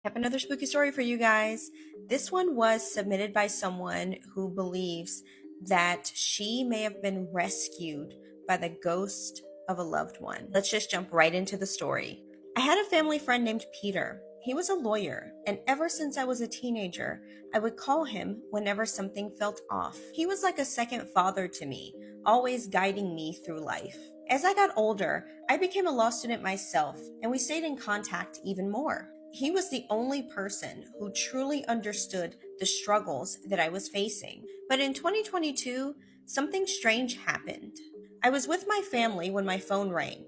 I have another spooky story for you guys. This one was submitted by someone who believes that she may have been rescued by the ghost of a loved one. Let's just jump right into the story. I had a family friend named Peter. He was a lawyer, and ever since I was a teenager, I would call him whenever something felt off. He was like a second father to me, always guiding me through life. As I got older, I became a law student myself, and we stayed in contact even more. He was the only person who truly understood the struggles that I was facing. But in 2022, something strange happened. I was with my family when my phone rang.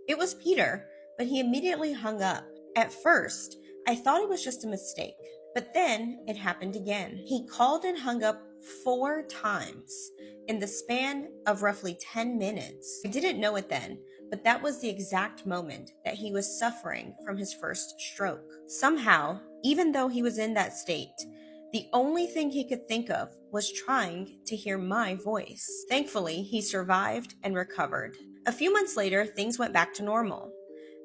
It was Peter, but he immediately hung up. At first, I thought it was just a mistake, but then it happened again. He called and hung up 4 times in the span of roughly 10 minutes. I didn't know it then, but that was the exact moment that he was suffering from his first stroke. Somehow, even though he was in that state, the only thing he could think of was trying to hear my voice. Thankfully, he survived and recovered. A few months later, things went back to normal.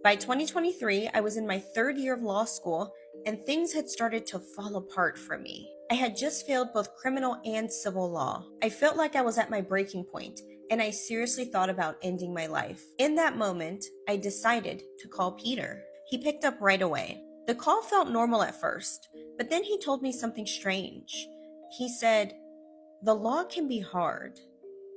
By 2023, I was in my third year of law school, and things had started to fall apart for me. I had just failed both criminal and civil law. I felt like I was at my breaking point, and I seriously thought about ending my life. In that moment, I decided to call Peter. He picked up right away. The call felt normal at first, but then he told me something strange. He said, "The law can be hard.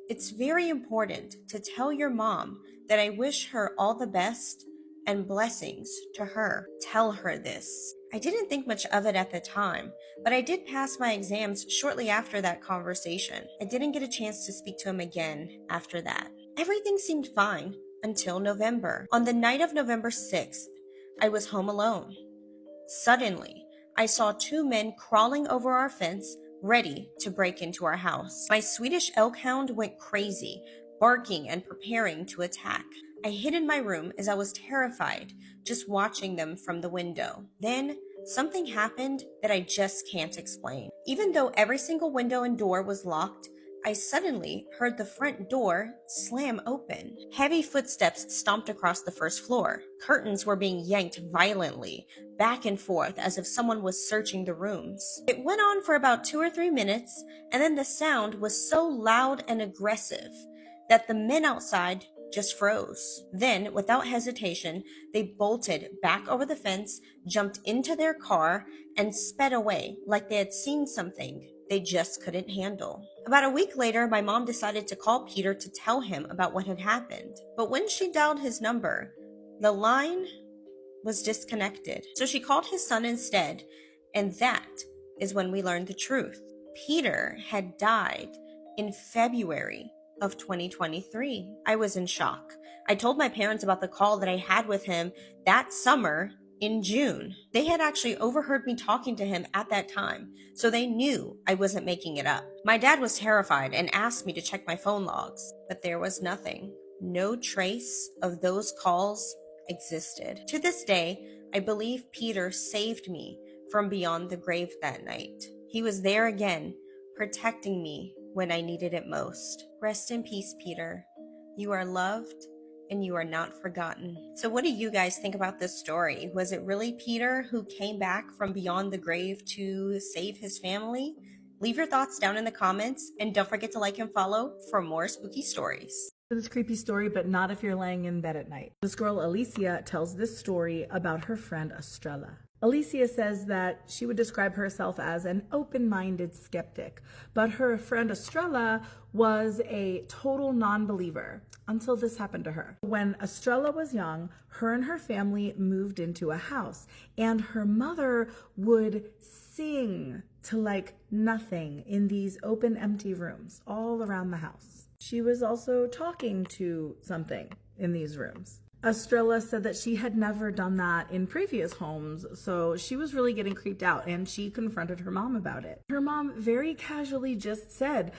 It's very important to tell your mom that I wish her all the best and blessings to her. Tell her this." I didn't think much of it at the time, but I did pass my exams shortly after that conversation. I didn't get a chance to speak to him again after that. Everything seemed fine until November. On the night of November 6th, I was home alone. Suddenly, I saw 2 men crawling over our fence, ready to break into our house. My Swedish elk hound went crazy, barking and preparing to attack. I hid in my room as I was terrified, just watching them from the window. Then, something happened that I just can't explain. Even though every single window and door was locked, I suddenly heard the front door slam open. Heavy footsteps stomped across the first floor. Curtains were being yanked violently, back and forth as if someone was searching the rooms. It went on for about 2 or 3 minutes, and then the sound was so loud and aggressive that the men outside just froze. Then, without hesitation, they bolted back over the fence, jumped into their car, and sped away like they had seen something they just couldn't handle. About a week later, my mom decided to call Peter to tell him about what had happened. But when she dialed his number, the line was disconnected. So she called his son instead, and that is when we learned the truth. Peter had died in February of 2023. I was in shock. I told my parents about the call that I had with him that summer in June. They had actually overheard me talking to him at that time, so they knew I wasn't making it up. My dad was terrified and asked me to check my phone logs, but there was nothing. No trace of those calls existed. To this day, I believe Peter saved me from beyond the grave that night. He was there again, protecting me when I needed it most. Rest in peace, Peter. You are loved and you are not forgotten. So what do you guys think about this story? Was it really Peter who came back from beyond the grave to save his family? Leave your thoughts down in the comments, and don't forget to like and follow for more spooky stories. This creepy story, but not if you're laying in bed at night. This girl, Alicia, tells this story about her friend Estrella. Alicia says that she would describe herself as an open-minded skeptic, but her friend Estrella was a total non-believer until this happened to her. When Estrella was young, her and her family moved into a house, and her mother would sing to like nothing in these open, empty rooms all around the house. She was also talking to something in these rooms. Estrella said that she had never done that in previous homes, so she was really getting creeped out, and she confronted her mom about it. Her mom very casually just said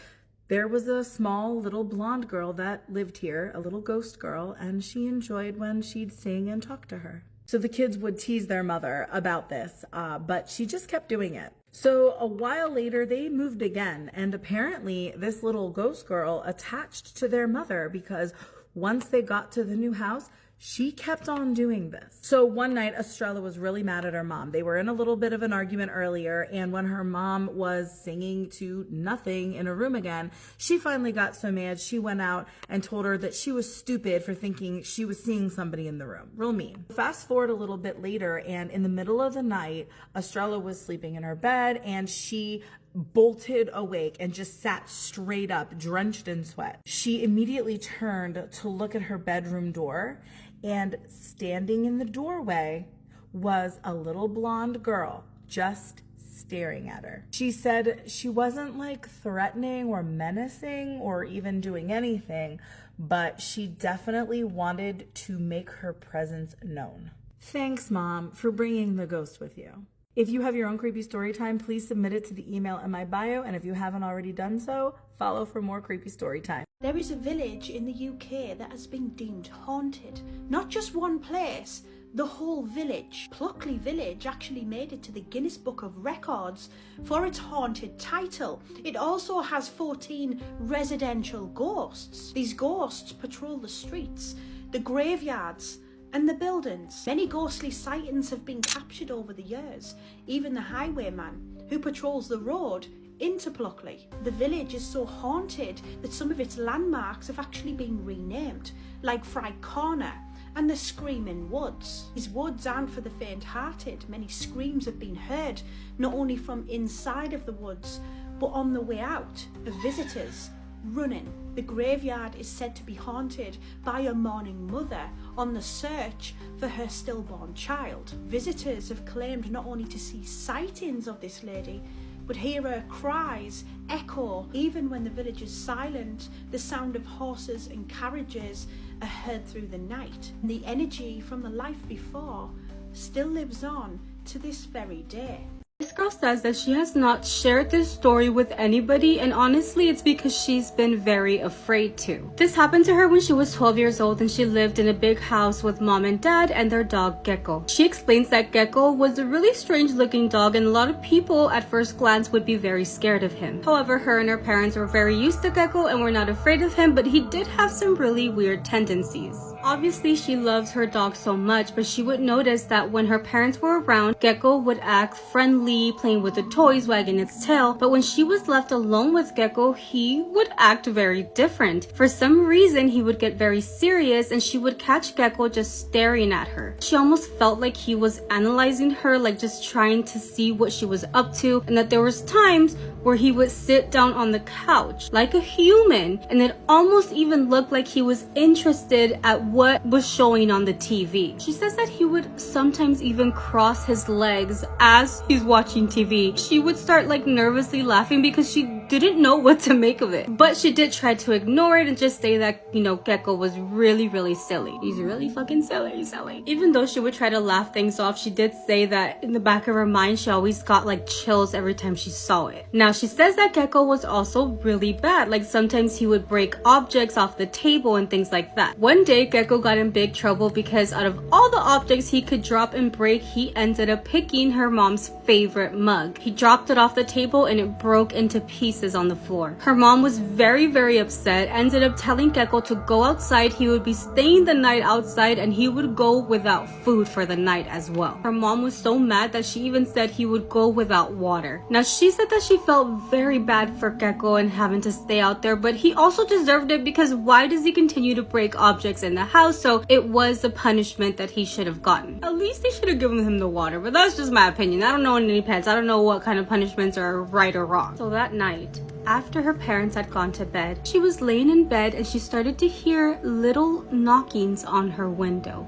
there was a small little blonde girl that lived here, a little ghost girl, and she enjoyed when she'd sing and talk to her. So the kids would tease their mother about this, but she just kept doing it. So a while later, they moved again, and apparently this little ghost girl attached to their mother because once they got to the new house, she kept on doing this. So one night, Estrella was really mad at her mom. They were in a little bit of an argument earlier, and when her mom was singing to nothing in her room again, she finally got so mad she went out and told her that she was stupid for thinking she was seeing somebody in the room. Real mean. Fast forward a little bit later, and in the middle of the night, Estrella was sleeping in her bed, and she bolted awake and just sat straight up, drenched in sweat. She immediately turned to look at her bedroom door, and standing in the doorway was a little blonde girl just staring at her. She said she wasn't like threatening or menacing or even doing anything, but she definitely wanted to make her presence known. Thanks, Mom, for bringing the ghost with you. If you have your own creepy story time, please submit it to the email in my bio, and if you haven't already done so, follow for more creepy story time. There is a village in the UK that has been deemed haunted. Not just one place, the whole village. Pluckley Village actually made it to the Guinness Book of Records for its haunted title. It also has 14 residential ghosts. These ghosts patrol the streets, the graveyards, and the buildings. Many ghostly sightings have been captured over the years. Even the highwayman who patrols the road into Pluckley. The village is so haunted that some of its landmarks have actually been renamed, like Fright Corner and the Screaming Woods. These woods aren't for the faint-hearted. Many screams have been heard, not only from inside of the woods, but on the way out of visitors running. The graveyard is said to be haunted by a mourning mother on the search for her stillborn child. Visitors have claimed not only to see sightings of this lady, but hear her cries echo. Even when the village is silent, the sound of horses and carriages are heard through the night. And the energy from the life before still lives on to this very day. This girl says that she has not shared this story with anybody, and honestly it's because she's been very afraid to. This happened to her when she was 12 years old and she lived in a big house with mom and dad and their dog Gecko. She explains that Gecko was a really strange looking dog and a lot of people at first glance would be very scared of him. However, her and her parents were very used to Gecko and were not afraid of him, but he did have some really weird tendencies. Obviously, she loves her dog so much, but she would notice that when her parents were around, Gecko would act friendly, playing with the toys, wagging its tail, but when she was left alone with Gecko, he would act very different. For some reason, he would get very serious and she would catch Gecko just staring at her. She almost felt like he was analyzing her, like just trying to see what she was up to, and that there was times where he would sit down on the couch like a human, and it almost even looked like he was interested at what was showing on the TV. She says that he would sometimes even cross his legs as he's watching TV. She would start like nervously laughing because she didn't know what to make of it. But she did try to ignore it and just say that, you know, Gecko was really silly. He's really fucking silly. Even though she would try to laugh things off, she did say that in the back of her mind, she always got like chills every time she saw it. Now, she says that Gecko was also really bad. Like sometimes he would break objects off the table and things like that. One day, Gecko got in big trouble because out of all the objects he could drop and break, he ended up picking her mom's favorite mug. He dropped it off the table and it broke into pieces on the floor. Her mom was very upset, ended up telling Gecko to go outside. He would be staying the night outside and he would go without food for the night as well. Her mom was so mad that she even said he would go without water. Now, she said that she felt very bad for Gecko and having to stay out there, but he also deserved it because why does he continue to break objects in the house? So it was a punishment that he should have gotten. At least they should have given him the water, but that's just my opinion. I don't know any pets. I don't know what kind of punishments are right or wrong. So that night, after her parents had gone to bed, she was laying in bed and she started to hear little knockings on her window.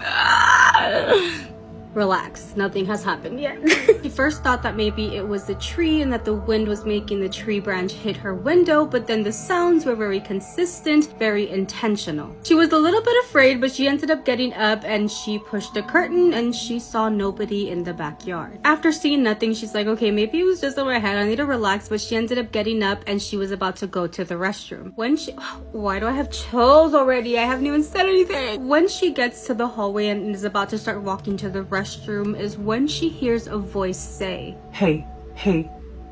Relax, nothing has happened yet. She first thought that maybe it was the tree and that the wind was making the tree branch hit her window, but then the sounds were very consistent, very intentional. She was a little bit afraid, but she ended up getting up and she pushed the curtain and she saw nobody in the backyard. After seeing nothing, she's like, okay, maybe it was just in my head, I need to relax, but she ended up getting up and she was about to go to the restroom. Why do I have chills already? I haven't even said anything. When she gets to the hallway and is about to start walking to the restroom is when she hears a voice say, hey,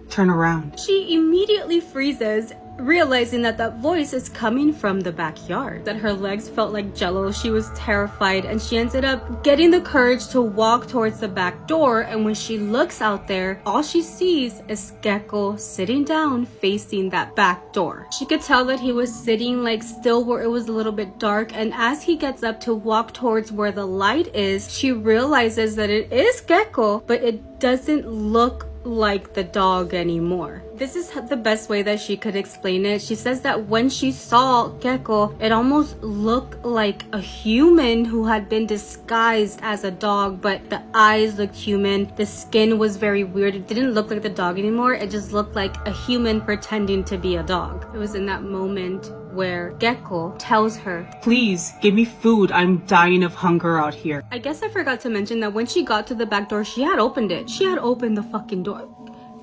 turn around. She immediately freezes realizing that that voice is coming from the backyard. That her legs felt like jello. She was terrified, and she ended up getting the courage to walk towards the back door. And when she looks out there, all she sees is Gecko sitting down facing that back door. She could tell that he was sitting like still where it was a little bit dark, and as he gets up to walk towards where the light is, she realizes that it is Gecko, but it doesn't look like the dog anymore. This is the best way that she could explain it. She says that when she saw Gecko, it almost looked like a human who had been disguised as a dog, but the eyes looked human. The skin was very weird. It didn't look like the dog anymore. It just looked like a human pretending to be a dog. It was in that moment where Gecko tells her, "Please, give me food. I'm dying of hunger out here." I guess I forgot to mention that when she got to the back door, she had opened it. She had opened the fucking door.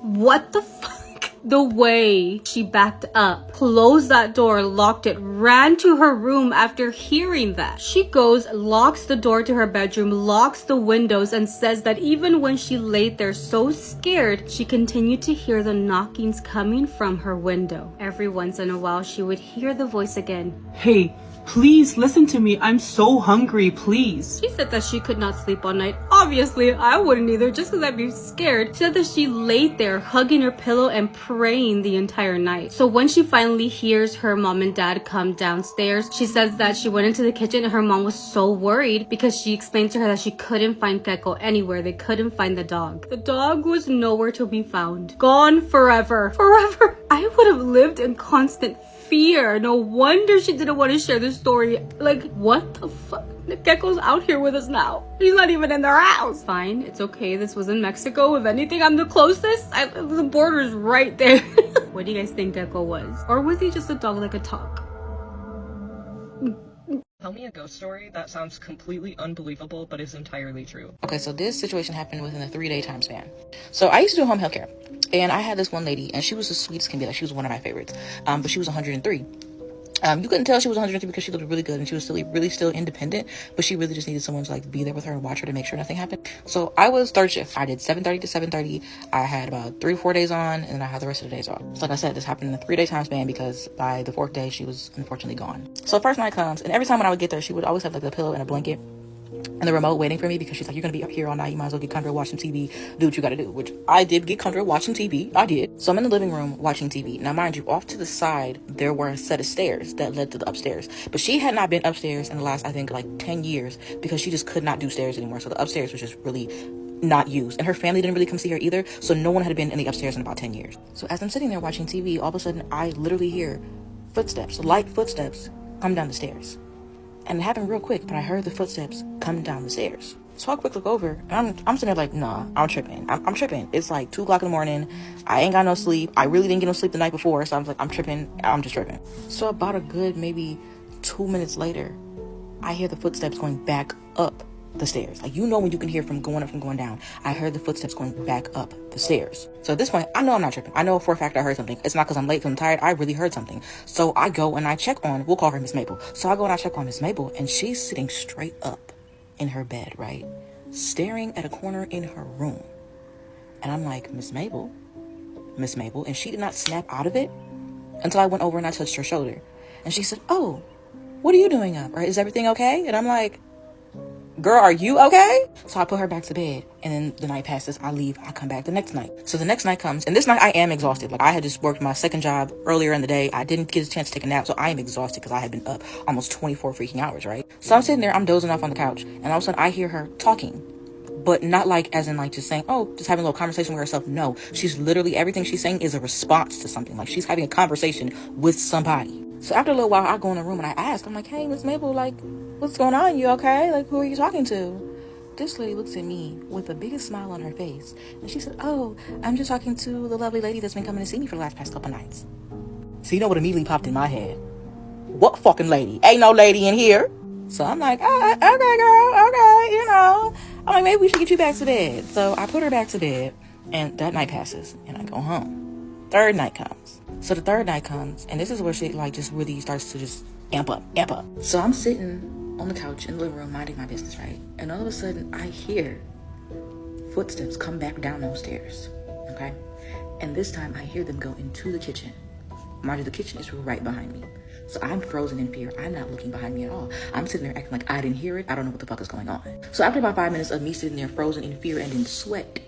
What the fuck? The way she backed up, closed that door, locked it, ran to her room after hearing that. She goes, locks the door to her bedroom, locks the windows, and says that even when she laid there so scared, she continued to hear the knockings coming from her window. Every once in a while, she would hear the voice again. "Hey, please listen to me. I'm so hungry, please." She said that she could not sleep all night. Obviously, I wouldn't either, just because I'd be scared. She said that she laid there, hugging her pillow and praying the entire night. So when she finally hears her mom and dad come downstairs, she says that she went into the kitchen and her mom was so worried because she explained to her that she couldn't find Gecko anywhere. They couldn't find the dog. The dog was nowhere to be found. Gone forever. Forever. I would have lived in constant fear. No wonder she didn't want to share this story. Like, what the fuck? The Gecko's out here with us now. He's not even in their house. Fine, it's okay. This was in Mexico. If anything, I'm the closest. The border's right there. What do you guys think Gecko was? Or was he just a dog that could talk? Tell me a ghost story that sounds completely unbelievable but is entirely true. Okay, so this situation happened within a 3-day time span. So I used to do home health care, and I had this one lady, and she was the sweetest can be. Like, she was one of my favorites. But she was 103. You couldn't tell she was 103 because she looked really good and she was still independent, but she really just needed someone to like be there with her and watch her to make sure nothing happened. So I was third shift. I did 7:30 to 7:30. I had about 3 or 4 days on, and then I had the rest of the days off. So like I said, this happened in a 3-day time span because by the 4th day she was unfortunately gone. So first night comes, and every time when I would get there, she would always have like a pillow and a blanket and the remote waiting for me because she's like, "You're gonna be up here all night, you might as well get comfortable, watch some TV, do what you gotta do," which I did get comfortable, watch some TV. I did. So I'm in the living room watching TV. Now mind you, off to the side there were a set of stairs that led to the upstairs, but she had not been upstairs in the last, I think, like 10 years because she just could not do stairs anymore. So the upstairs was just really not used, and her family didn't really come see her either, so no one had been in the upstairs in about 10 years. So as I'm sitting there watching TV, all of a sudden I literally hear footsteps, light footsteps, come down the stairs. And it happened real quick, but I heard the footsteps come down the stairs. So I quick look over, and I'm sitting there like, nah, I'm tripping. I'm tripping. It's like 2 o'clock in the morning. I ain't got no sleep. I really didn't get no sleep the night before, so I'm like, I'm tripping. I'm just tripping. So about a good maybe 2 minutes later, I hear the footsteps going back up the stairs. Like, you know when you can hear from going up from going down. I heard the footsteps going back up the stairs. So at this point, I know I'm not tripping. I know for a fact I heard something. It's not because I'm late, because I'm tired. I really heard something. So I go and I check on, we'll call her Miss Mabel. So I go and I check on Miss Mabel, and she's sitting straight up in her bed, right? Staring at a corner in her room. And I'm like, Miss Mabel. And she did not snap out of it until I went over and I touched her shoulder. And she said, "Oh, what are you doing up? Or is everything okay?" And I'm like, "Girl, are you okay?" So I put her back to bed, and then the night passes. I leave. I come back the next night. So the next night comes, and this night I am exhausted. Like, I had just worked my second job earlier in the day. I didn't get a chance to take a nap, so I am exhausted because I had been up almost 24 freaking hours, right? So I'm sitting there, I'm dozing off on the couch, and all of a sudden I hear her talking, but not like as in like just saying, oh, just having a little conversation with herself. No, she's literally, everything she's saying is a response to something. Like, she's having a conversation with somebody. So after a little while, I go in the room and I ask, I'm like, "Hey, Miss Mabel, like, what's going on? You okay? Like, who are you talking to?" This lady looks at me with the biggest smile on her face, and she said, "Oh, I'm just talking to the lovely lady that's been coming to see me for the past couple nights." So you know what immediately popped in my head? What fucking lady? Ain't no lady in here. So I'm like, "Oh, okay, girl, okay, you know." I'm like, "Maybe we should get you back to bed." So I put her back to bed, and that night passes, and I go home. Third night comes. So the third night comes, and this is where she like just really starts to just amp up. So I'm sitting on the couch in the living room minding my business, right? And all of a sudden I hear footsteps come back down those stairs, okay? And this time I hear them go into the kitchen. Mind you, the kitchen is right behind me. So I'm frozen in fear. I'm not looking behind me at all. I'm sitting there acting like I didn't hear it. I don't know what the fuck is going on. So after about 5 minutes of me sitting there frozen in fear and in sweat,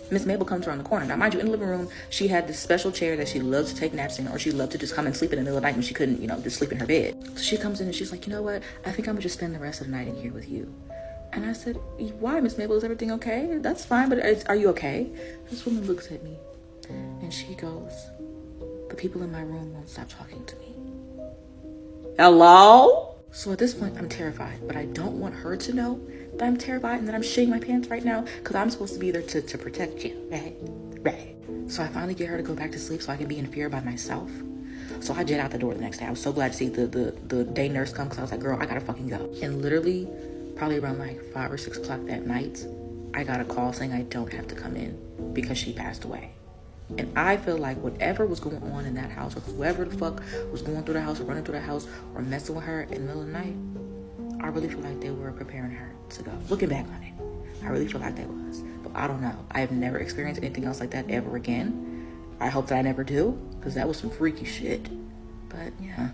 Miss Mabel comes around the corner. Now, mind you, in the living room, she had this special chair that she loved to take naps in, or she loved to just come and sleep in the middle of the night when she couldn't, just sleep in her bed. So she comes in and she's like, you know what? I think I'm gonna just spend the rest of the night in here with you. And I said, why, Miss Mabel? Is everything okay? That's fine, but are you okay? This woman looks at me and she goes, the people in my room won't stop talking to me. Hello? So at this point, I'm terrified, but I don't want her to know that I'm terrified and that I'm shitting my pants right now, because I'm supposed to be there to protect you, right? Right. So I finally get her to go back to sleep so I can be in fear by myself. So I jet out the door the next day. I was so glad to see the day nurse come, because I was like, girl, I gotta fucking go. And literally, probably around like 5 or 6 o'clock that night, I got a call saying I don't have to come in because she passed away. And I feel like whatever was going on in that house, or whoever the fuck was going through the house or running through the house or messing with her in the middle of the night, I really feel like they were preparing her to go. Looking back on it, I really feel like they was. But I don't know. I have never experienced anything else like that ever again. I hope that I never do, because that was some freaky shit. But yeah.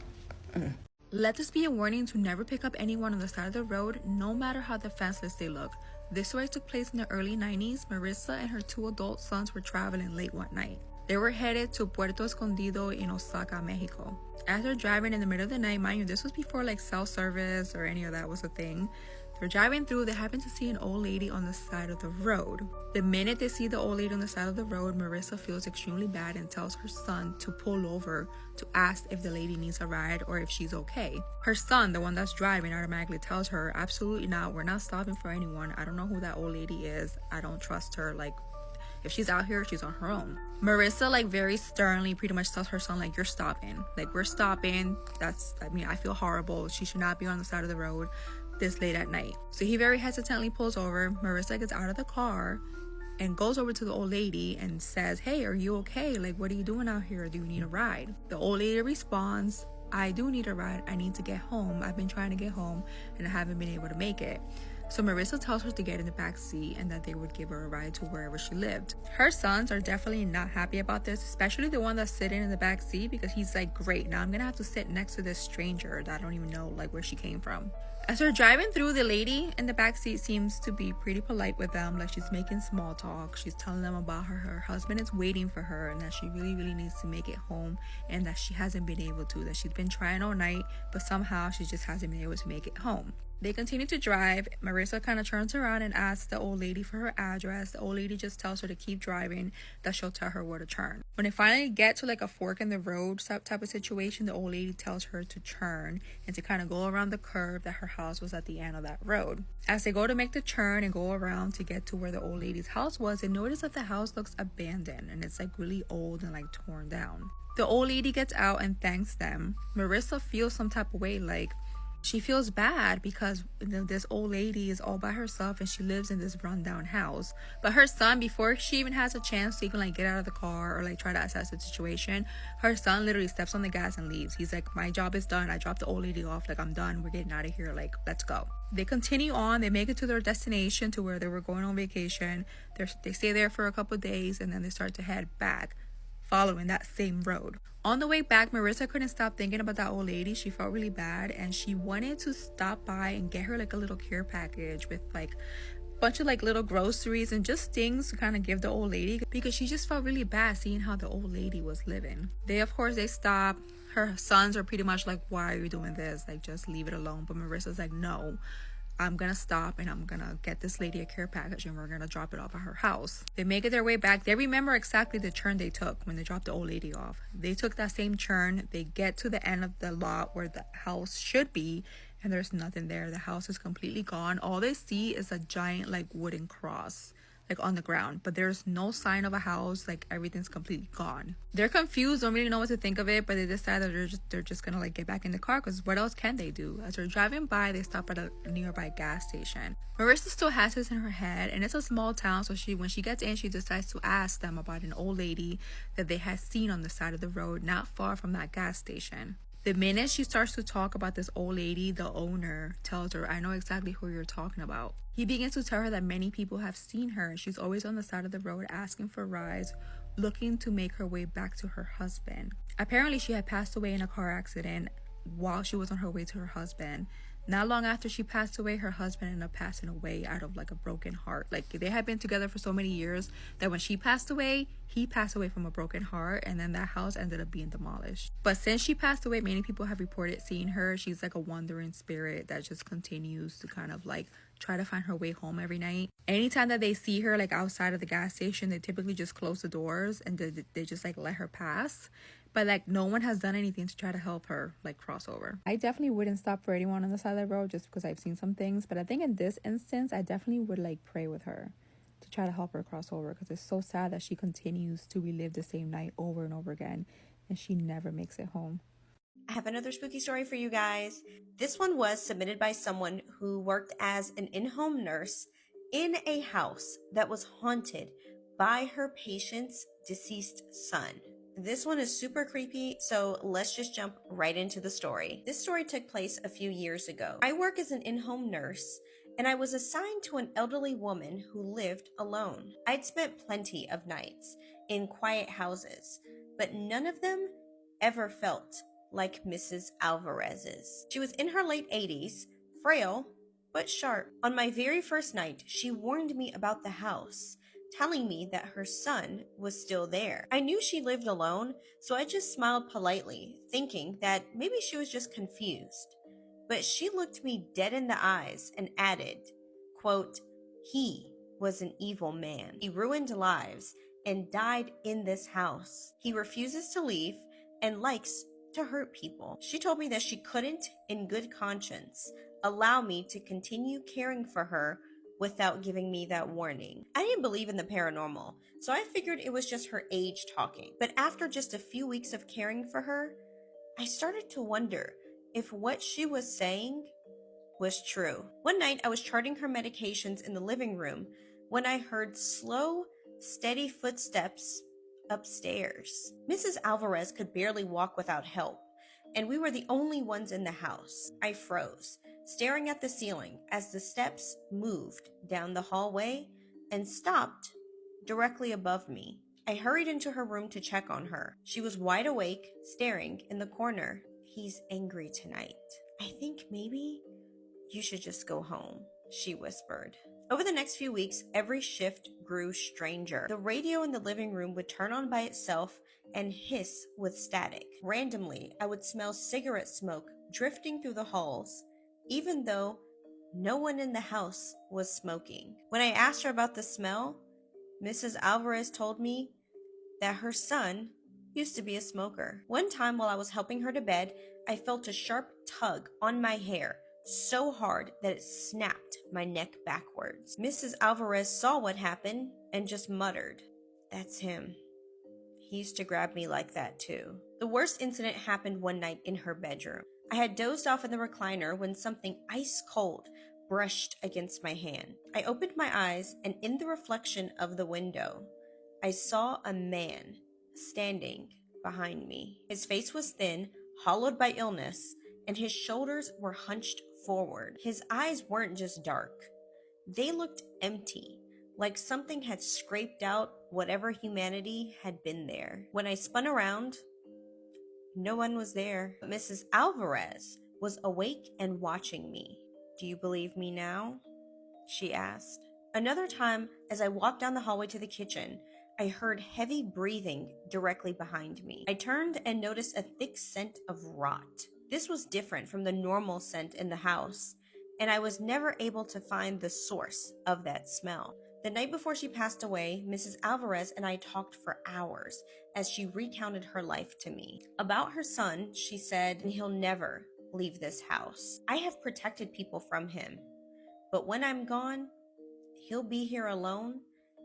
Let this be a warning to never pick up anyone on the side of the road, no matter how defenseless they look. This story took place in the early 90s. Marissa and her 2 adult sons were traveling late one night. They were headed to Puerto Escondido in Osaka, Mexico. As they're driving in the middle of the night, mind you, this was before like self-service or any of that was a thing. They're driving through, they happen to see an old lady on the side of the road. The minute they see the old lady on the side of the road, Marissa feels extremely bad and tells her son to pull over to ask if the lady needs a ride or if she's okay. Her son, the one that's driving, automatically tells her, absolutely not, we're not stopping for anyone. I don't know who that old lady is. I don't trust her. Like, if she's out here, she's on her own. Marissa, like, very sternly pretty much tells her son, like, you're stopping. Like, we're stopping. I feel horrible. She should not be on the side of the road this late at night. So he very hesitantly pulls over. Marissa gets out of the car and goes over to the old lady and says, hey, are you okay? Like, what are you doing out here? Do you need a ride? The old lady responds, I do need a ride. I need to get home. I've been trying to get home and I haven't been able to make it. So Marissa tells her to get in the back seat and that they would give her a ride to wherever she lived. Her sons are definitely not happy about this, especially the one that's sitting in the back seat, because he's like, great, now I'm gonna have to sit next to this stranger that I don't even know like where she came from. As they're driving through, the lady in the back seat seems to be pretty polite with them, like she's making small talk. She's telling them about her husband is waiting for her and that she really needs to make it home, and that she hasn't been able to, that she's been trying all night, but somehow she just hasn't been able to make it home. They continue to drive. Marissa kind of turns around and asks the old lady for her address. The old lady just tells her to keep driving, that she'll tell her where to turn. When they finally get to like a fork in the road type of situation, the old lady tells her to turn and to kind of go around the curve that her house was at the end of that road. As they go to make the turn and go around to get to where the old lady's house was, they notice that the house looks abandoned and it's like really old and like torn down. The old lady gets out and thanks them. Marissa feels some type of way, like she feels bad because this old lady is all by herself and she lives in this rundown house. But her son, before she even has a chance to even like get out of the car or like try to assess the situation, her son literally steps on the gas and leaves. He's like, my job is done. I dropped the old lady off. Like, I'm done. We're getting out of here. Like, let's go. They continue on. They make it to their destination, to where they were going on vacation. They stay there for a couple of days and then they start to head back, following that same road. On the way back, Marissa couldn't stop thinking about that old lady. She felt really bad and she wanted to stop by and get her like a little care package with like a bunch of like little groceries and just things to kind of give the old lady, because she just felt really bad seeing how the old lady was living. They stop. Her sons are pretty much like, why are you doing this? Like, just leave it alone. But Marissa's like, no, I'm gonna stop and I'm gonna get this lady a care package and we're gonna drop it off at her house. They make it their way back. They remember exactly the turn they took when they dropped the old lady off. They took that same turn. They get to the end of the lot where the house should be, and there's nothing there. The house is completely gone. All they see is a giant like wooden cross like on the ground, but there's no sign of a house. Like, everything's completely gone. They're confused, don't really know what to think of it, but they decide that they're just gonna like get back in the car, because what else can they do? As they're driving by, they stop at a nearby gas station. Marissa still has this in her head, and it's a small town, so when she gets in, she decides to ask them about an old lady that they had seen on the side of the road not far from that gas station. The minute she starts to talk about this old lady, the owner tells her, I know exactly who you're talking about. He begins to tell her that many people have seen her. She's always on the side of the road asking for rides looking to make her way back to her husband. Apparently, she had passed away in a car accident while she was on her way to her husband. Not long after she passed away, her husband ended up passing away out of like a broken heart. Like, they had been together for so many years that when she passed away, he passed away from a broken heart, and then that house ended up being demolished. But since she passed away, many people have reported seeing her. She's like a wandering spirit that just continues to kind of like try to find her way home every night. Anytime that they see her like outside of the gas station, they typically just close the doors and they just like let her pass. But like no one has done anything to try to help her like cross over. I definitely wouldn't stop for anyone on the side of the road just because I've seen some things. But I think in this instance, I definitely would like pray with her to try to help her cross over, because it's so sad that she continues to relive the same night over and over again and she never makes it home. I have another spooky story for you guys. This one was submitted by someone who worked as an in-home nurse in a house that was haunted by her patient's deceased son. This one is super creepy, so let's just jump right into the story. This story took place a few years ago. I work as an in-home nurse, and I was assigned to an elderly woman who lived alone. I'd spent plenty of nights in quiet houses, but none of them ever felt like Mrs. Alvarez's. She was in her late 80s, frail, but sharp. On my very first night, she warned me about the house, telling me that her son was still there. I knew she lived alone, so I just smiled politely, thinking that maybe she was just confused. But she looked me dead in the eyes and added, quote, "He was an evil man. He ruined lives and died in this house. He refuses to leave and likes to hurt people." She told me that she couldn't, in good conscience, allow me to continue caring for her without giving me that warning. I didn't believe in the paranormal, so I figured it was just her age talking. But after just a few weeks of caring for her, I started to wonder if what she was saying was true. One night, I was charting her medications in the living room when I heard slow, steady footsteps upstairs. Mrs. Alvarez could barely walk without help, and we were the only ones in the house. I froze, staring at the ceiling as the steps moved down the hallway and stopped directly above me. I hurried into her room to check on her. She was wide awake, staring in the corner. "He's angry tonight. I think maybe you should just go home," she whispered. Over the next few weeks, every shift grew stranger. The radio in the living room would turn on by itself and hiss with static. Randomly, I would smell cigarette smoke drifting through the halls, even though no one in the house was smoking. When I asked her about the smell, Mrs. Alvarez told me that her son used to be a smoker. One time while I was helping her to bed, I felt a sharp tug on my hair, so hard that it snapped my neck backwards. Mrs. Alvarez saw what happened and just muttered, "That's him. He used to grab me like that too." The worst incident happened one night in her bedroom. I had dozed off in the recliner when something ice cold brushed against my hand. I opened my eyes, and in the reflection of the window, I saw a man standing behind me. His face was thin, hollowed by illness, and his shoulders were hunched forward. His eyes weren't just dark. They looked empty, like something had scraped out whatever humanity had been there. When I spun around, no one was there, but Mrs. Alvarez was awake and watching me. "Do you believe me now?" she asked. Another time, as I walked down the hallway to the kitchen, I heard heavy breathing directly behind me. I turned and noticed a thick scent of rot. This was different from the normal scent in the house, and I was never able to find the source of that smell. The night before she passed away, Mrs. Alvarez and I talked for hours as she recounted her life to me. About her son, she said, "He'll never leave this house. I have protected people from him, but when I'm gone, he'll be here alone,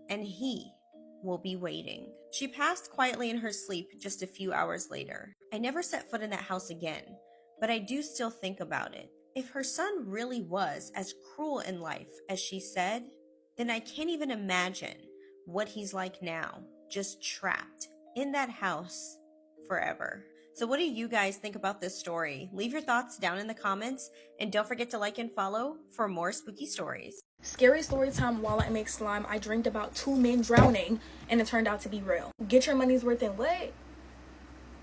and he will be waiting." She passed quietly in her sleep just a few hours later. I never set foot in that house again, but I do still think about it. If her son really was as cruel in life as she said, then I can't even imagine what he's like now, just trapped in that house forever. So what do you guys think about this story? Leave your thoughts down in the comments, and don't forget to like and follow for more spooky stories. Scary story time. While I make slime, I dreamed about 2 men drowning, and it turned out to be real. Get your money's worth in what?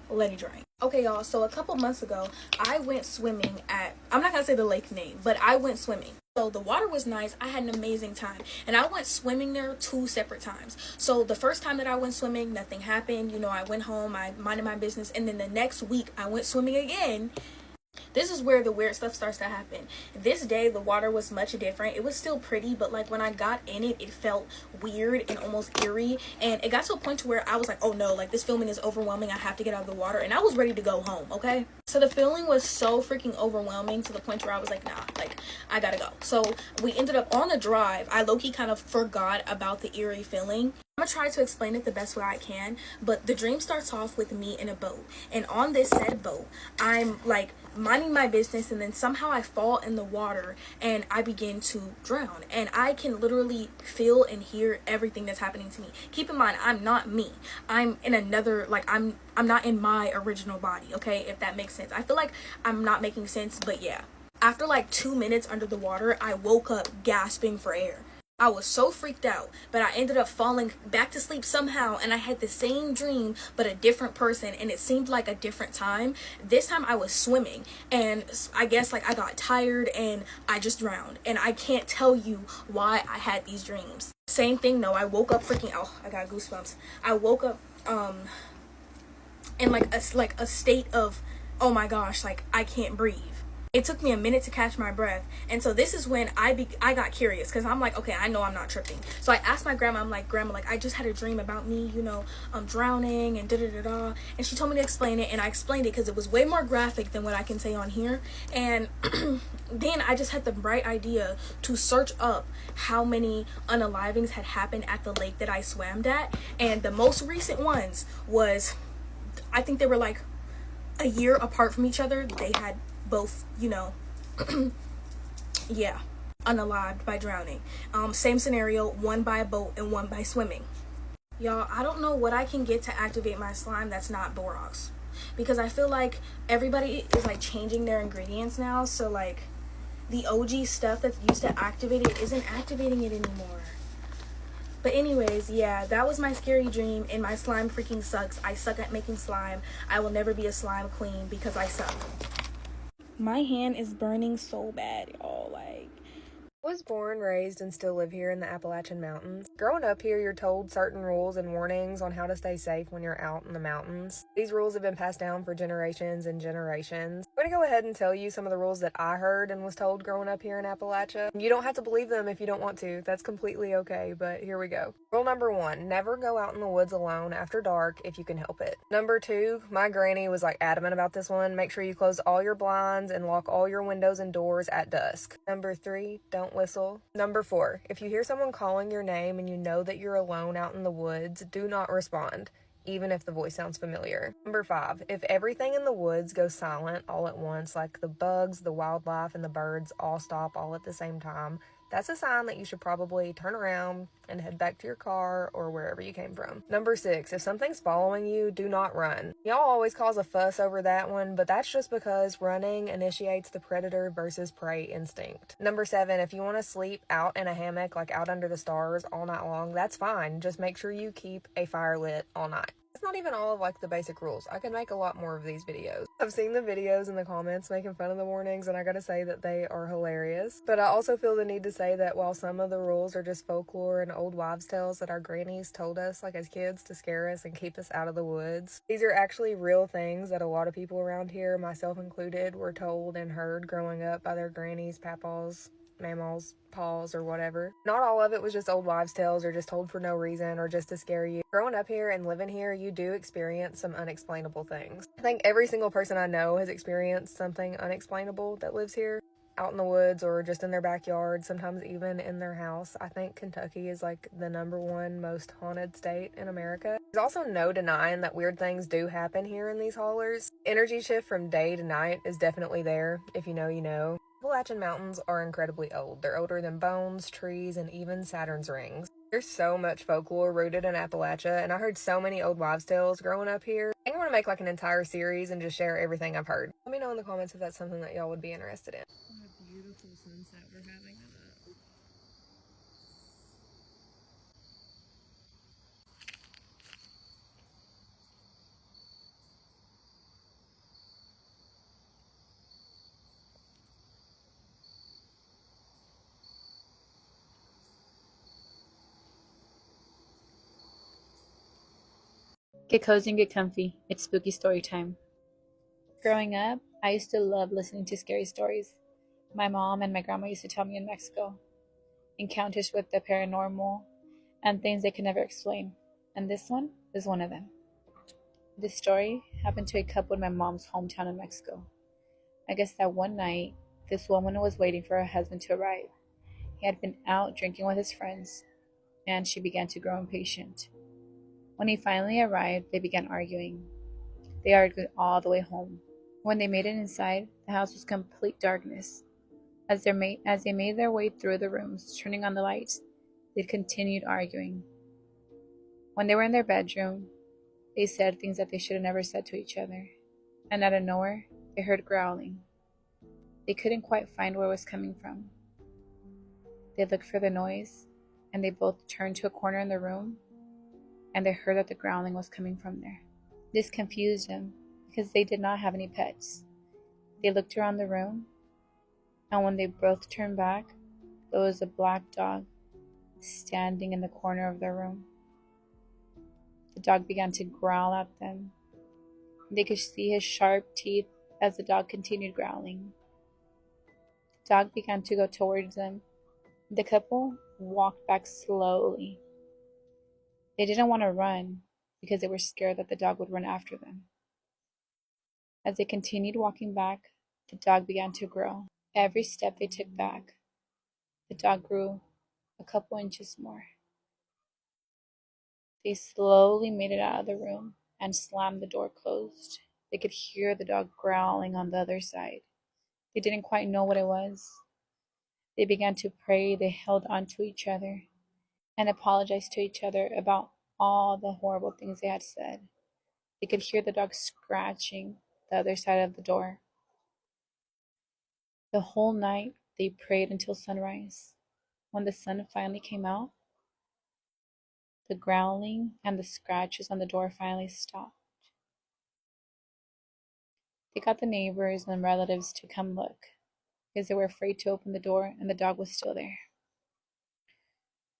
Let it drain. Okay, y'all, so a couple months ago, I went swimming at, I'm not gonna say the lake name, but I went swimming. So the water was nice. I had an amazing time. And I went swimming there 2 separate times. So the first time that I went swimming, nothing happened. You know, I went home, I minded my business. And then the next week, I went swimming again. This is where the weird stuff starts to happen. This day, the water was much different. It was still pretty, but like when I got in it, it felt weird and almost eerie. And it got to a point to where I was like, oh no, like this feeling is overwhelming. I have to get out of the water. And I was ready to go home, okay? So the feeling was so freaking overwhelming to the point where I was like, nah, like I gotta go. So we ended up on the drive. I low-key kind of forgot about the eerie feeling. I'm gonna try to explain it the best way I can, but the dream starts off with me in a boat, and on this said boat, I'm like minding my business, and then somehow I fall in the water and I begin to drown, and I can literally feel and hear everything that's happening to me. Keep in mind, I'm not me. I'm in another, like I'm not in my original body, okay, if that makes sense. I feel like I'm not making sense, but yeah. After like 2 minutes under the water, I woke up gasping for air. I was so freaked out, but I ended up falling back to sleep somehow, and I had the same dream, but a different person, and it seemed like a different time. This time I was swimming, and I guess like I got tired and I just drowned, and I can't tell you why I had these dreams. Same thing, no, I woke up freaking, oh, I got goosebumps. I woke up, in like a state of, oh my gosh, like I can't breathe. It took me a minute to catch my breath. And so this is when I got curious, because I'm like, okay, I know I'm not tripping. So I asked my grandma, I'm like, grandma, like I just had a dream about me, you know, I'm drowning and da-da-da-da. And she told me to explain it, and I explained it because it was way more graphic than what I can say on here. And then I just had the bright idea to search up how many unalivings had happened at the lake that I swam at. And the most recent ones was, I think they were like a year apart from each other. They had both, you know, yeah, unalived by drowning. Same scenario, one by a boat and one by swimming. Y'all, I don't know what I can get to activate my slime that's not borax, because I feel like everybody is like changing their ingredients now, so like the OG stuff that's used to activate it isn't activating it anymore. But anyways, yeah, that was my scary dream, and my slime freaking sucks. I suck at making slime. I will never be a slime queen because I suck. My hand is burning so bad, y'all, like. I was born, raised, and still live here in the Appalachian Mountains. Growing up here, you're told certain rules and warnings on how to stay safe when you're out in the mountains. These rules have been passed down for generations and generations. I'm going to go ahead and tell you some of the rules that I heard and was told growing up here in Appalachia. You don't have to believe them if you don't want to. That's completely okay, but here we go. Rule number 1, never go out in the woods alone after dark if you can help it. Number 2, my granny was like adamant about this one. Make sure you close all your blinds and lock all your windows and doors at dusk. Number 3, don't whistle. Number 4, if you hear someone calling your name and you know that you're alone out in the woods, do not respond, even if the voice sounds familiar. Number 5, if everything in the woods goes silent all at once, like the bugs, the wildlife, and the birds all stop all at the same time, that's a sign that you should probably turn around and head back to your car or wherever you came from. Number 6, if something's following you, do not run. Y'all always cause a fuss over that one, but that's just because running initiates the predator versus prey instinct. Number 7, if you want to sleep out in a hammock, like out under the stars all night long, that's fine. Just make sure you keep a fire lit all night. It's not even all of like the basic rules. I could make a lot more of these videos. I've seen the videos in the comments making fun of the warnings, and I gotta say that they are hilarious. But I also feel the need to say that while some of the rules are just folklore and old wives' tales that our grannies told us like as kids to scare us and keep us out of the woods, these are actually real things that a lot of people around here, myself included, were told and heard growing up by their grannies, papaws, mammals, paws, or whatever. Not all of it was just old wives' tales or just told for no reason or just to scare you. Growing up here and living here, you do experience some unexplainable things. I think every single person I know has experienced something unexplainable that lives here, out in the woods or just in their backyard, sometimes even in their house. I think Kentucky is like the #1 most haunted state in America. There's also no denying that weird things do happen here in these hollers. Energy shift from day to night is definitely there. If you know, you know. Appalachian Mountains are incredibly old. They're older than bones, trees, and even Saturn's rings. There's so much folklore rooted in Appalachia, and I heard so many old wives' tales growing up here. I think I'm going to make like an entire series and just share everything I've heard. Let me know in the comments if that's something that y'all would be interested in. What a beautiful sunset we're having tonight. Get cozy and get comfy. It's spooky story time. Growing up, I used to love listening to scary stories. My mom and my grandma used to tell me in Mexico encounters with the paranormal and things they could never explain. And this one is one of them. This story happened to a couple in my mom's hometown in Mexico. I guess that one night, this woman was waiting for her husband to arrive. He had been out drinking with his friends, and she began to grow impatient. When he finally arrived, they began arguing. They argued all the way home. When they made it inside, the house was complete darkness. As they made their way through the rooms, turning on the lights, they continued arguing. When they were in their bedroom, they said things that they should have never said to each other. And out of nowhere, they heard growling. They couldn't quite find where it was coming from. They looked for the noise, and they both turned to a corner in the room, and they heard that the growling was coming from there. This confused them because they did not have any pets. They looked around the room, and when they both turned back, there was a black dog standing in the corner of their room. The dog began to growl at them. They could see his sharp teeth as the dog continued growling. The dog began to go towards them. The couple walked back slowly. They didn't want to run because they were scared that the dog would run after them. As they continued walking back, the dog began to grow. Every step they took back, the dog grew a couple inches more. They slowly made it out of the room and slammed the door closed. They could hear the dog growling on the other side. They didn't quite know what it was. They began to pray. They held on to each other and apologized to each other about all the horrible things they had said. They could hear the dog scratching the other side of the door. The whole night, they prayed until sunrise. When the sun finally came out, the growling and the scratches on the door finally stopped. They got the neighbors and relatives to come look because they were afraid to open the door and the dog was still there.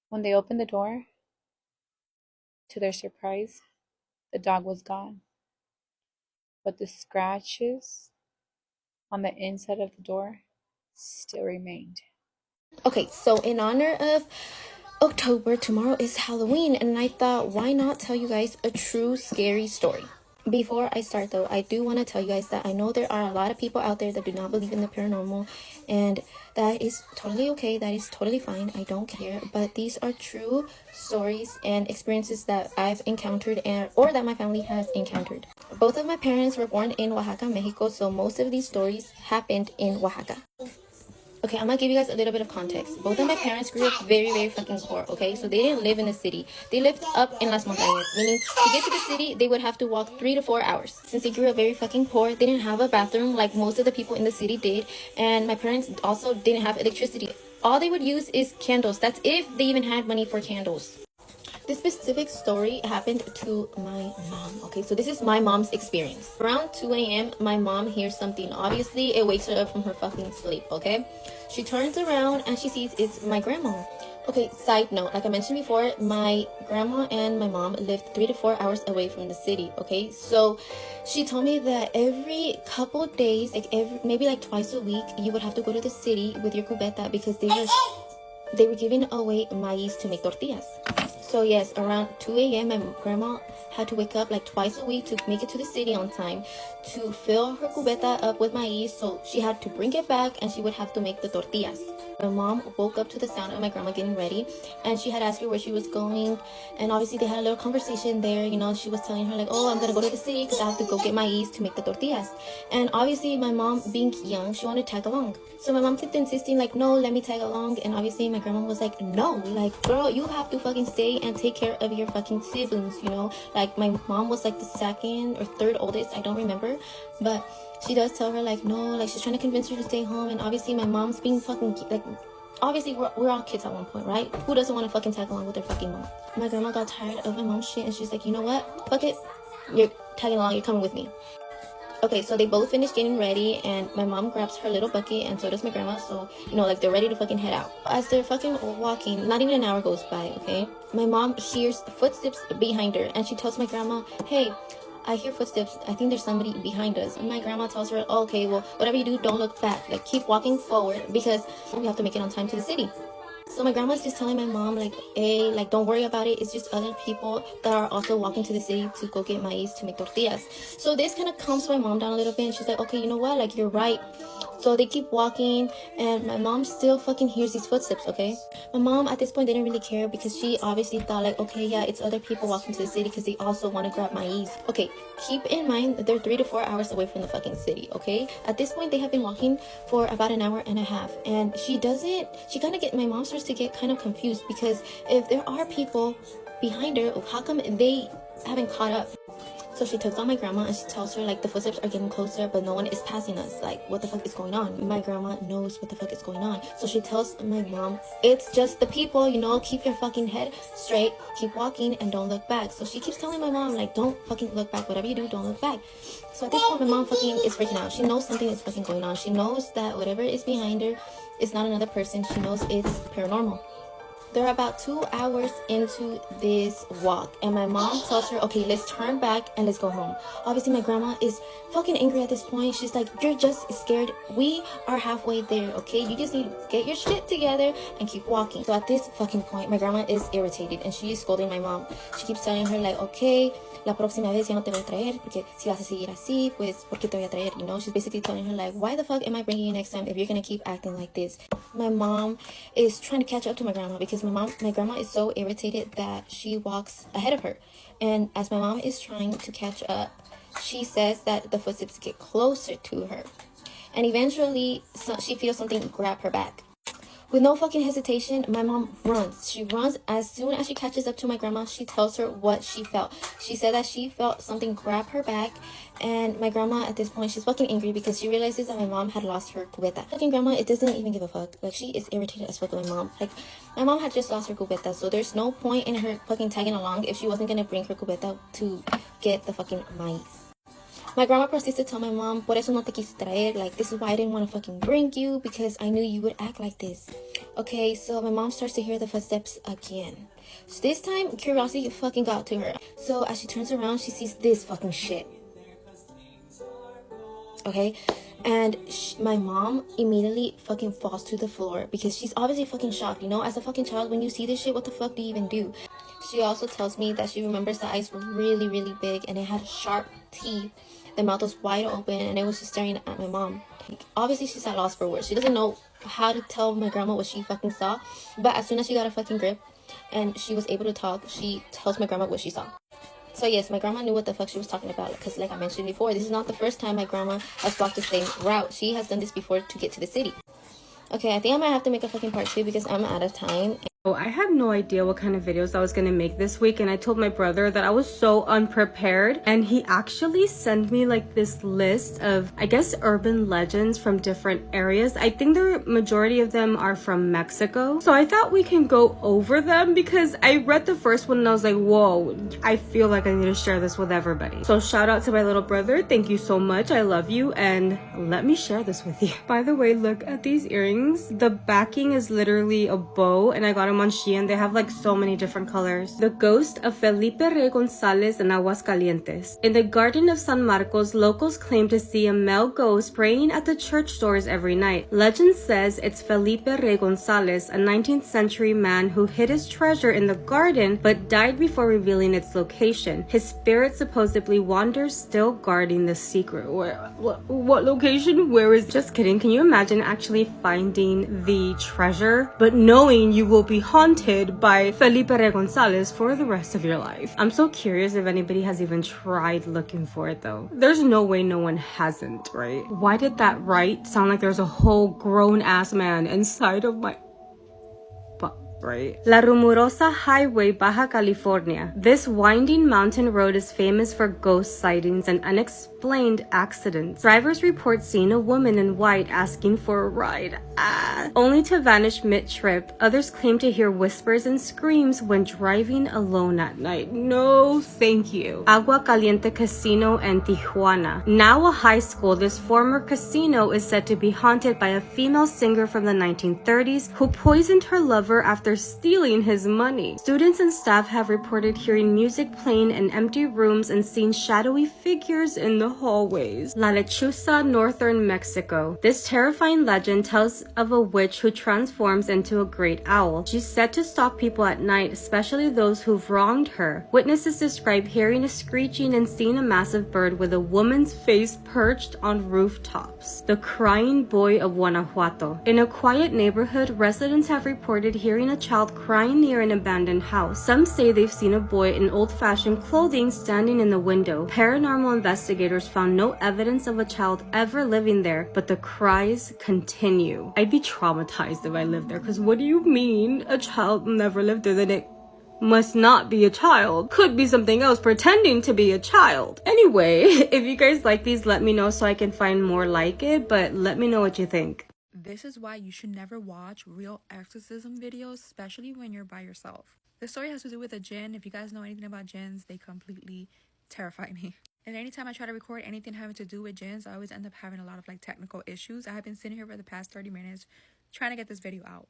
When they opened the door, to their surprise, the dog was gone. But the scratches on the inside of the door still remained. Okay, so in honor of October, tomorrow is Halloween, and I thought, why not tell you guys a true scary story? Before I start though, I do want to tell you guys that I know there are a lot of people out there that do not believe in the paranormal, and that is totally okay. That is totally fine. I don't care. But these are true stories and experiences that I've encountered or that my family has encountered. Both of my parents were born in Oaxaca, Mexico, so most of these stories happened in Oaxaca. Okay, I'm gonna give you guys a little bit of context. Both of my parents grew up very, very fucking poor, okay? So they didn't live in the city. They lived up in Las Montañas, meaning to get to the city, they would have to walk 3 to 4 hours. Since they grew up very fucking poor, they didn't have a bathroom like most of the people in the city did. And my parents also didn't have electricity. All they would use is candles. That's if they even had money for candles. This specific story happened to my mom. Okay, so this is my mom's experience. Around 2 a.m., my mom hears something. Obviously, it wakes her up from her fucking sleep, okay? She turns around and she sees it's my grandma. Okay, side note, like I mentioned before, my grandma and my mom lived 3 to 4 hours away from the city, okay? So she told me that every couple days, maybe like twice a week, you would have to go to the city with your cubeta because they were giving away maíz to make tortillas. So yes, around 2 a.m. my grandma had to wake up like twice a week to make it to the city on time to fill her cubeta up with maíz, so she had to bring it back and she would have to make the tortillas. My mom woke up to the sound of my grandma getting ready, and she had asked her where she was going, and obviously they had a little conversation there. You know, she was telling her like, oh, I'm gonna go to the city because I have to go get maíz to make the tortillas. And obviously my mom, being young, she wanted to tag along. So my mom kept insisting like, no, let me tag along. And obviously my grandma was like, no, like, girl, you have to fucking stay and take care of your fucking siblings, you know? Like, my mom was like the second or third oldest, I don't remember, but she does tell her like, no, like she's trying to convince her to stay home. And obviously my mom's being fucking like, obviously we're all kids at one point, right? Who doesn't want to fucking tag along with their fucking mom? My grandma got tired of my mom's shit and she's like, you know what, fuck it, you're tagging along, you're coming with me. Okay, so they both finish getting ready, and my mom grabs her little bucket, and so does my grandma. So, you know, like, they're ready to fucking head out. As they're fucking walking, not even an hour goes by, okay? My mom hears footsteps behind her, and she tells my grandma, hey, I hear footsteps. I think there's somebody behind us. And my grandma tells her, oh, okay, well, whatever you do, don't look back. Like, keep walking forward because we have to make it on time to the city. So my grandma's just telling my mom, like, hey, like, don't worry about it. It's just other people that are also walking to the city to go get maize to make tortillas. So this kind of calms my mom down a little bit, and she's like, okay, you know what? Like, you're right. So they keep walking, and my mom still fucking hears these footsteps, okay? My mom at this point didn't really care because she obviously thought, like, okay, yeah, it's other people walking to the city because they also want to grab maize. Okay, keep in mind that they're 3 to 4 hours away from the fucking city, okay? At this point, they have been walking for about an hour and a half, and my mom starts to get kind of confused because if there are people behind her, how come they haven't caught up? So she takes on my grandma and she tells her, like, the footsteps are getting closer, but no one is passing us. Like, what the fuck is going on? My grandma knows what the fuck is going on. So she tells my mom, it's just the people, you know, keep your fucking head straight, keep walking, and don't look back. So she keeps telling my mom, like, don't fucking look back. Whatever you do, don't look back. So at this point, my mom fucking is freaking out. She knows something is fucking going on. She knows that whatever is behind her is not another person. She knows it's paranormal. They're about 2 hours into this walk, and my mom tells her, okay, let's turn back and let's go home. Obviously, my grandma is fucking angry at this point. She's like, you're just scared. We are halfway there, okay? You just need to get your shit together and keep walking. So at this fucking point, my grandma is irritated, and she is scolding my mom. She keeps telling her, like, okay, la próxima vez ya no te voy a traer, porque si vas a seguir así, pues, ¿por qué te voy a traer? You know, she's basically telling her, like, why the fuck am I bringing you next time if you're gonna keep acting like this? My mom is trying to catch up to my grandma because my grandma is so irritated that she walks ahead of her. And as my mom is trying to catch up, she says that the footsteps get closer to her. And eventually, she feels something grab her back. With no fucking hesitation, my mom runs. She runs. As soon as she catches up to my grandma, she tells her what she felt. She said that she felt something grab her back, and my grandma at this point, she's fucking angry because she realizes that my mom had lost her cubeta. Fucking grandma, it doesn't even give a fuck. Like, she is irritated as fuck with my mom. Like, my mom had just lost her cubeta, so there's no point in her fucking tagging along if she wasn't gonna bring her cubeta to get the fucking maize. My grandma proceeds to tell my mom, por eso no te quise traer. Like, this is why I didn't want to fucking bring you, because I knew you would act like this. Okay, so my mom starts to hear the footsteps again. So this time, curiosity fucking got to her. So as she turns around, she sees this fucking shit. Okay, and my mom immediately fucking falls to the floor because she's obviously fucking shocked. You know, as a fucking child, when you see this shit, what the fuck do you even do? She also tells me that she remembers the eyes were really, really big and it had sharp teeth. The mouth was wide open and it was just staring at my mom. Like, obviously, she's at loss for words. She doesn't know how to tell my grandma what she fucking saw. But as soon as she got a fucking grip and she was able to talk, she tells my grandma what she saw. So yes, my grandma knew what the fuck she was talking about. Because like I mentioned before, this is not the first time my grandma has walked the same route. She has done this before to get to the city. Okay, I think I might have to make a fucking part 2 because I'm out of time. Oh, I had no idea what kind of videos I was gonna make this week, and I told my brother that I was so unprepared, and he actually sent me like this list of, I guess, urban legends from different areas. I think the majority of them are from Mexico, so I thought we can go over them because I read the first one and I was like, whoa, I feel like I need to share this with everybody. So shout out to my little brother, thank you so much, I love you, and let me share this with you. By the way, look at these earrings. The backing is literally a bow, and I got them on Shein. They have like so many different colors. The ghost of Felipe Rey Gonzalez in Aguascalientes. In the garden of San Marcos, locals claim to see a male ghost praying at the church doors every night. Legend says it's Felipe Rey Gonzalez, a 19th century man who hid his treasure in the garden but died before revealing its location. His spirit supposedly wanders, still guarding the secret. What location? Where is? Just kidding. Can you imagine actually finding the treasure but knowing you will be haunted by Felipe Rey Gonzalez for the rest of your life? I'm so curious if anybody has even tried looking for it though. There's no way no one hasn't, right? Why did that right sound like there's a whole grown-ass man inside of my... right? La Rumorosa Highway, Baja California. This winding mountain road is famous for ghost sightings and unexpected unexplained accidents. Drivers report seeing a woman in white asking for a ride, only to vanish mid-trip. Others claim to hear whispers and screams when driving alone at night. No, thank you. Agua Caliente Casino in Tijuana. Now a high school, this former casino is said to be haunted by a female singer from the 1930s who poisoned her lover after stealing his money. Students and staff have reported hearing music playing in empty rooms and seeing shadowy figures in the hallways. La Lechuza, northern Mexico. This terrifying legend tells of a witch who transforms into a great owl. She's said to stalk people at night, especially those who've wronged her. Witnesses describe hearing a screeching and seeing a massive bird with a woman's face perched on rooftops. The Crying Boy of Guanajuato. In a quiet neighborhood, residents have reported hearing a child crying near an abandoned house. Some say they've seen a boy in old-fashioned clothing standing in the window. Paranormal investigators found no evidence of a child ever living there, but the cries continue. I'd be traumatized if I lived there, because what do you mean a child never lived there? Then it must not be a child. Could be something else pretending to be a child. Anyway, if you guys like these, let me know so I can find more like it, but let me know what you think. This is why you should never watch real exorcism videos, especially when you're by yourself. This story has to do with a jinn. If you guys know anything about jinns, they completely terrify me. And anytime I try to record anything having to do with jinns, I always end up having a lot of technical issues. I have been sitting here for the past 30 minutes trying to get this video out.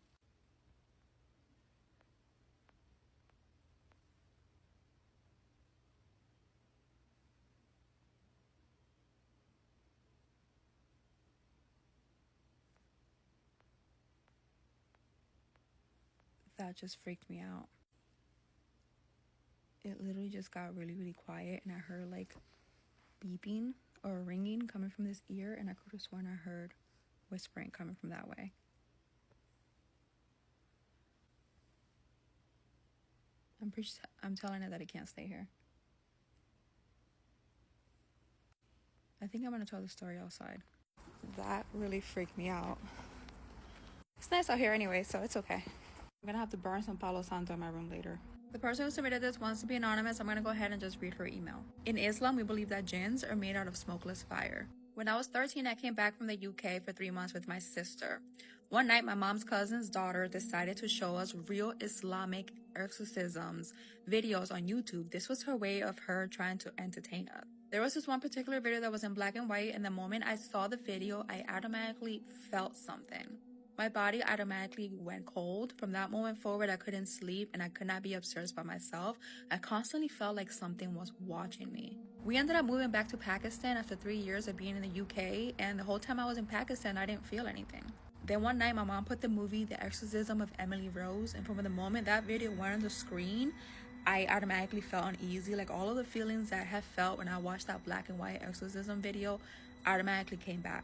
That just freaked me out. It literally just got really quiet, and I heard beeping or ringing coming from this ear, and I could have sworn I heard whispering coming from that way. I'm telling it that it can't stay here. I think I'm gonna tell the story outside. That really freaked me out. It's nice out here anyway, so it's okay. I'm gonna have to burn some Palo Santo in my room later. The person who submitted this wants to be anonymous. I'm gonna go ahead and just read her email. In Islam, we believe that jinns are made out of smokeless fire. When I was 13, I came back from the UK for 3 months with my sister. One night, my mom's cousin's daughter decided to show us real Islamic exorcisms videos on YouTube. This was her way of her trying to entertain us. There was this one particular video that was in black and white, and the moment I saw the video, I automatically felt something. My body automatically went cold. From that moment forward, I couldn't sleep and I could not be upstairs by myself. I constantly felt like something was watching me. We ended up moving back to Pakistan after 3 years of being in the UK, and the whole time I was in Pakistan, I didn't feel anything. Then one night, my mom put the movie The Exorcism of Emily Rose, and from the moment that video went on the screen, I automatically felt uneasy. All of the feelings that I had felt when I watched that black and white exorcism video automatically came back.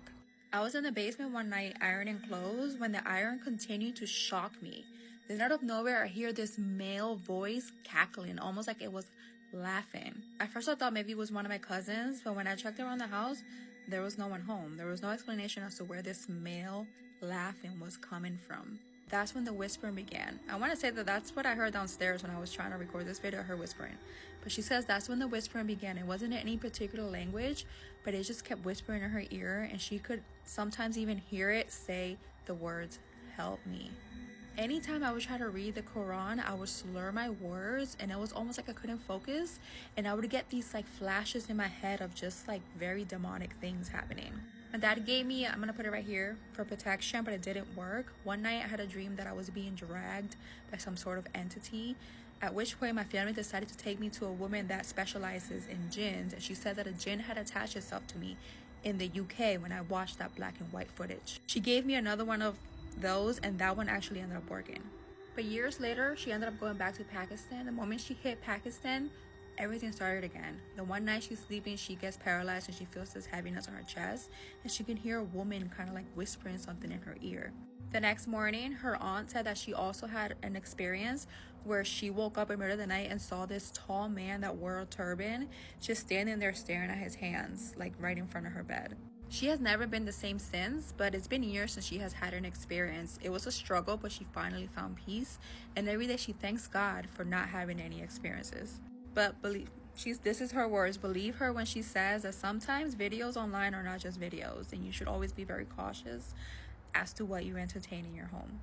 I was in the basement one night ironing clothes when the iron continued to shock me. Then out of nowhere, I hear this male voice cackling, almost like it was laughing. At first, I thought maybe it was one of my cousins, but when I checked around the house, there was no one home. There was no explanation as to where this male laughing was coming from. That's when the whispering began. I want to say that that's what I heard downstairs when I was trying to record this video, her whispering. But she says that's when the whispering began. It wasn't in any particular language, but it just kept whispering in her ear, and she could sometimes even hear it say the words, "Help me." Anytime I would try to read the Quran, I would slur my words, and it was almost like I couldn't focus, and I would get these flashes in my head of just very demonic things happening. My dad gave me, I'm gonna put it right here, for protection, but it didn't work. One night I had a dream that I was being dragged by some sort of entity, at which point my family decided to take me to a woman that specializes in jinns, and she said that a jinn had attached itself to me in the UK when I watched that black and white footage. She gave me another one of those, and that one actually ended up working. But years later, she ended up going back to Pakistan. The moment she hit Pakistan, everything started again. The one night she's sleeping, she gets paralyzed and she feels this heaviness on her chest, and she can hear a woman kind of whispering something in her ear. The next morning, her aunt said that she also had an experience where she woke up in the middle of the night and saw this tall man that wore a turban just standing there staring at his hands, right in front of her bed. She has never been the same since, but it's been years since she has had an experience. It was a struggle, but she finally found peace, and every day she thanks God for not having any experiences. But This is her words. Believe her when she says that sometimes videos online are not just videos, and you should always be very cautious as to what you entertain in your home.